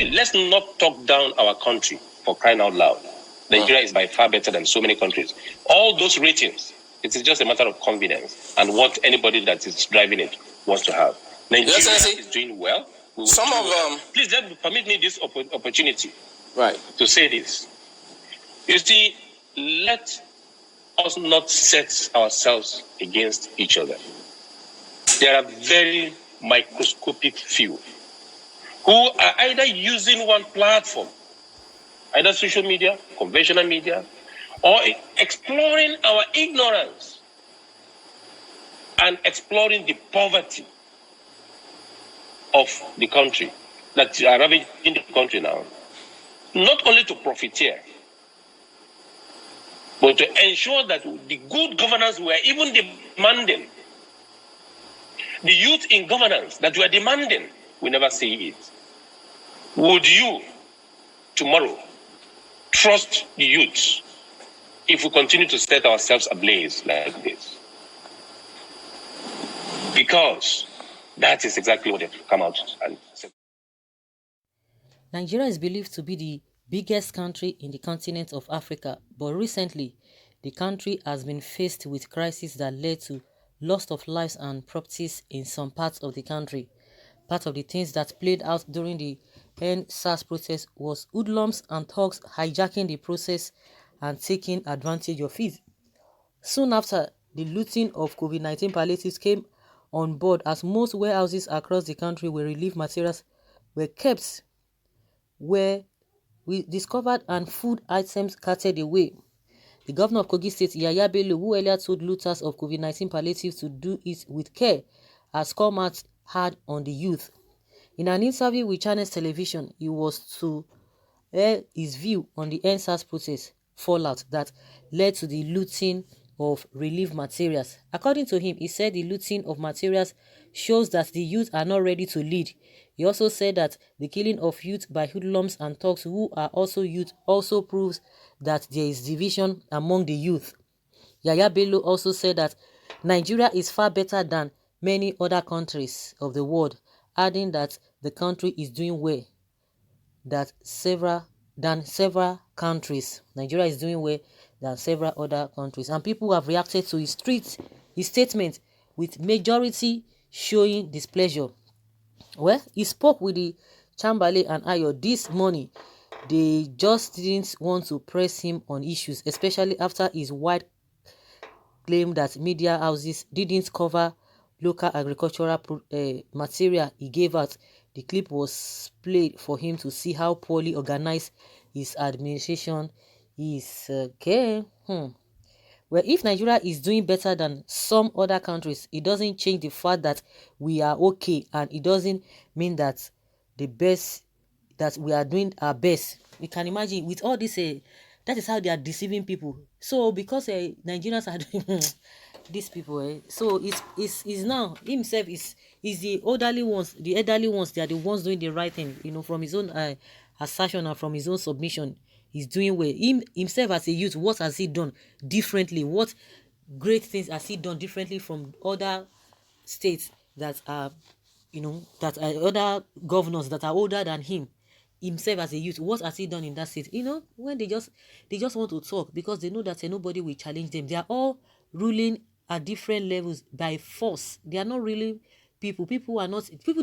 See, let's not talk down our country for crying out loud. Nigeria is by far better than so many countries. All those ratings, it is just a matter of convenience and what anybody that is driving it wants to have. Nigeria is doing well. Some of them. Please permit me this opportunity. Right. To say this. You see, let us not set ourselves against each other. There are very microscopic few who are either using one platform, either social media, conventional media, or exploring our ignorance and exploring the poverty of the country that are ravaging the country now. Not only to profiteer, but to ensure that the good governance we are even demanding, the youth in governance that we are demanding, we never see it. Would you, tomorrow, trust the youth if we continue to set ourselves ablaze like this? Because that is exactly what they've come out and said. Nigeria is believed to be the biggest country in the continent of Africa, but recently, the country has been faced with crises that led to loss of lives and properties in some parts of the country. Part of the things that played out during the End-SARS protest was hoodlums and thugs hijacking the process and taking advantage of it. Soon after, the looting of COVID-19 palliatives came on board as most warehouses across the country where relief materials were kept, where we discovered and food items carted away. The governor of Kogi State, Yahaya Bello, who earlier told looters of COVID-19 palliatives to do it with care, has come out hard on the youth. In an interview with Channels Television, he was to air his view on the End-SARS protest fallout that led to the looting of relief materials. According to him, he said the looting of materials shows that the youth are not ready to lead. He also said that the killing of youth by hoodlums and thugs who are also youth also proves that there is division among the youth. Yahaya Bello also said that Nigeria is far better than many other countries of the world, adding that the country is doing well than several countries. Nigeria is doing well than several other countries. And people have reacted to his statement with majority showing displeasure. Well, he spoke with the Chambale and Ayo this morning. They just didn't want to press him on issues, especially after his wide claim that media houses didn't cover local agricultural material he gave out. The clip was played for him to see how poorly organized his administration is. Okay. Well, if Nigeria is doing better than some other countries, it doesn't change the fact that we are okay, and it doesn't mean that that we are doing our best. We can imagine with all this, that is how they are deceiving people. So because Nigerians are doing these people, so it's now himself is the elderly ones, they are the ones doing the right thing, from his own assertion and from his own submission. He's doing well. Himself as a youth, what has he done differently? What great things has he done differently from other states that are, that are other governors that are older than him? Himself as a youth, what has he done in that state? When they just want to talk because they know that nobody will challenge them. They are all ruling at different levels by force. They are not really people. People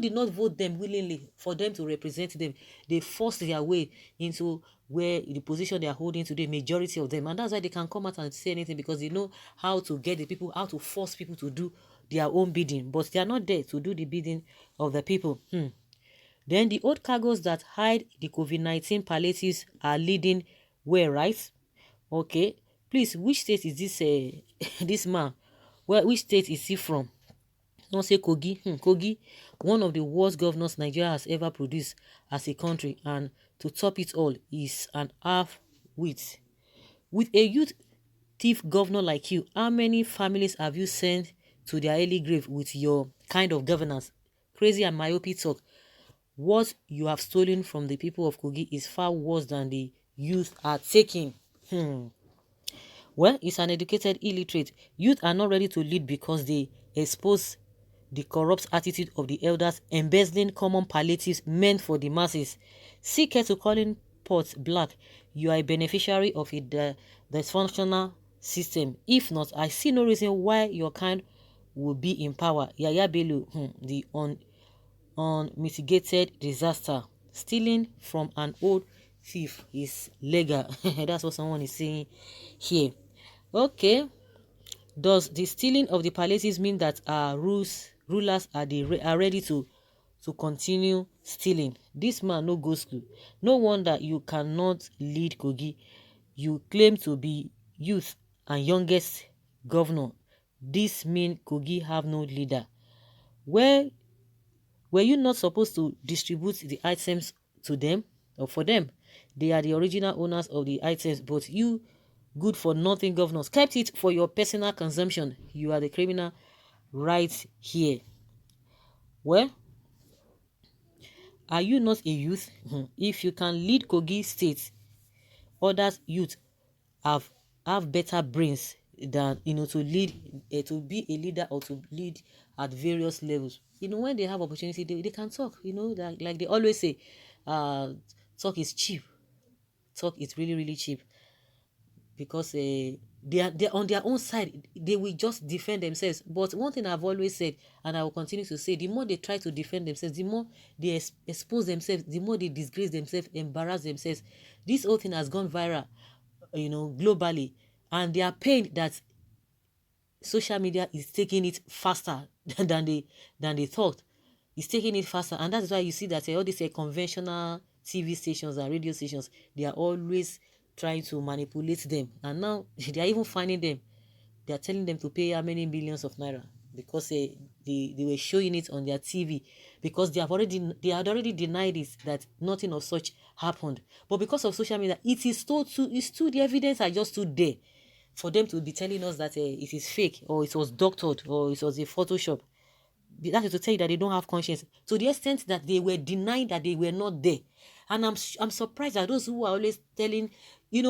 did not vote them willingly for them to represent them. They forced their way into where the position they are holding today, majority of them. And that's why they can come out and say anything, because they know how to get the people, how to force people to do their own bidding. But they are not there to do the bidding of the people. Then the old cargoes that hide the COVID-19 palliatives are leading where, right? Okay. Please, which state is this this man? Well, which state is he from? Don't say Kogi. Kogi, one of the worst governors Nigeria has ever produced as a country, and to top it all is an half-wit. With a youth thief governor like you, how many families have you sent to their early grave with your kind of governance? Crazy and myopic talk. What you have stolen from the people of Kogi is far worse than the youth are taking. Well, it's an educated illiterate. Youth are not ready to lead because they expose the corrupt attitude of the elders, embezzling common palliatives meant for the masses. See care to calling pots black. You are a beneficiary of a dysfunctional system. If not, I see no reason why your kind will be in power. Yahaya Bello, the unmitigated disaster. Stealing from an old thief is legal. That's what someone is saying here. Okay. Does the stealing of the palaces mean that our rulers are ready to continue stealing? This man no go school. No wonder you cannot lead Kogi. You claim to be youth and youngest governor. This mean Kogi have no leader. Where were you not supposed to distribute the items to them or for them? They are the original owners of the items, but you, good for nothing governors, kept it for your personal consumption. You are the criminal right here. Well, are you not a youth? If you can lead Kogi State, others youth have better brains than to lead to be a leader or to lead at various levels. When they have opportunity, they can talk. Like they always say, talk is cheap. Talk is really, really cheap, because they on their own side, they will just defend themselves. But one thing I've always said, and I will continue to say, the more they try to defend themselves, the more they expose themselves, the more they disgrace themselves, embarrass themselves. This whole thing has gone viral, globally, and they are pained that social media is taking it faster than they thought. It's taking it faster, and that's why you see that all these conventional TV stations and radio stations, they are always trying to manipulate them, and now they are even finding them. They are telling them to pay how many millions of naira, because they were showing it on their TV, because they had already denied it, that nothing of such happened. But because of social media, it is still the evidence are just too there for them to be telling us that it is fake, or it was doctored, or it was a Photoshop. That is to tell you that they don't have conscience, to the extent that they were denying that they were not there. And I'm surprised that those who are always telling,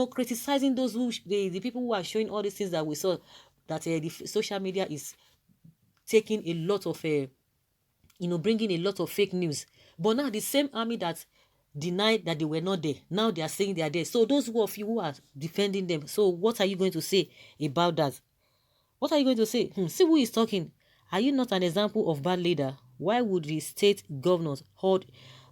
criticizing those the people who are showing all these things that we saw, that the social media is taking a lot of bringing a lot of fake news. But now the same army that denied that they were not there, now they are saying they are there. So those of you who are defending them, so what are you going to say about that? What are you going to say? See who is talking. Are you not an example of bad leader? Why would the state governors hold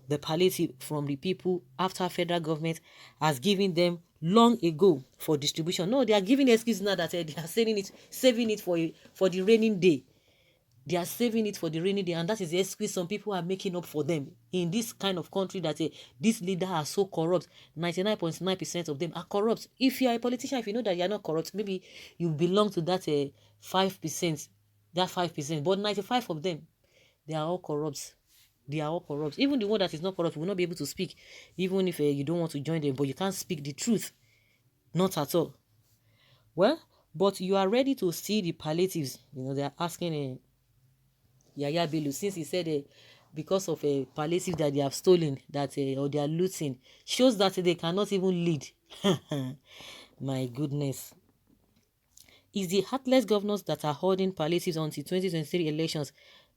the palliative from the people after federal government has given them long ago for distribution? No, they are giving excuse now that they are saving it for the raining day. They are saving it for the rainy day, and that is the excuse some people are making up for them in this kind of country, that these leaders are so corrupt. 99.9% of them are corrupt. If you are a politician, if you know that you are not corrupt, maybe you belong to that 5%, that 5%. But 95 of them, they are all corrupt. They are all corrupt. Even the one that is not corrupt will not be able to speak, even if you don't want to join them, but you can't speak the truth. Not at all. Well, but you are ready to see the palliatives. They are asking Yahaya Bello, since he said because of a palliative that they have stolen, that or they are looting, shows that they cannot even lead. My goodness. Is the heartless governors that are holding palliatives until 2023 elections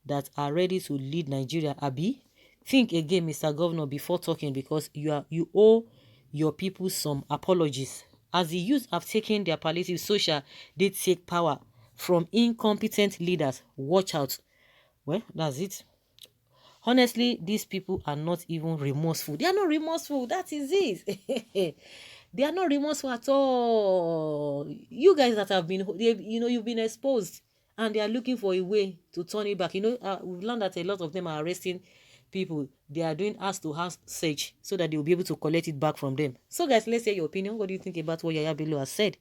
that are ready to lead Nigeria, Abi? Think again, Mr. Governor, before talking, because you owe your people some apologies. As the youth have taken their palliative social, they take power from incompetent leaders. Watch out. Well, that's it. Honestly, these people are not even remorseful. They are not remorseful. That is it. They are not remorseful at all. You guys that have been, you've been exposed, and they are looking for a way to turn it back. We've learned that a lot of them are arresting people. They are doing house-to-house search so that they will be able to collect it back from them. So, guys, let's hear your opinion. What do you think about what Yahaya Bello has said?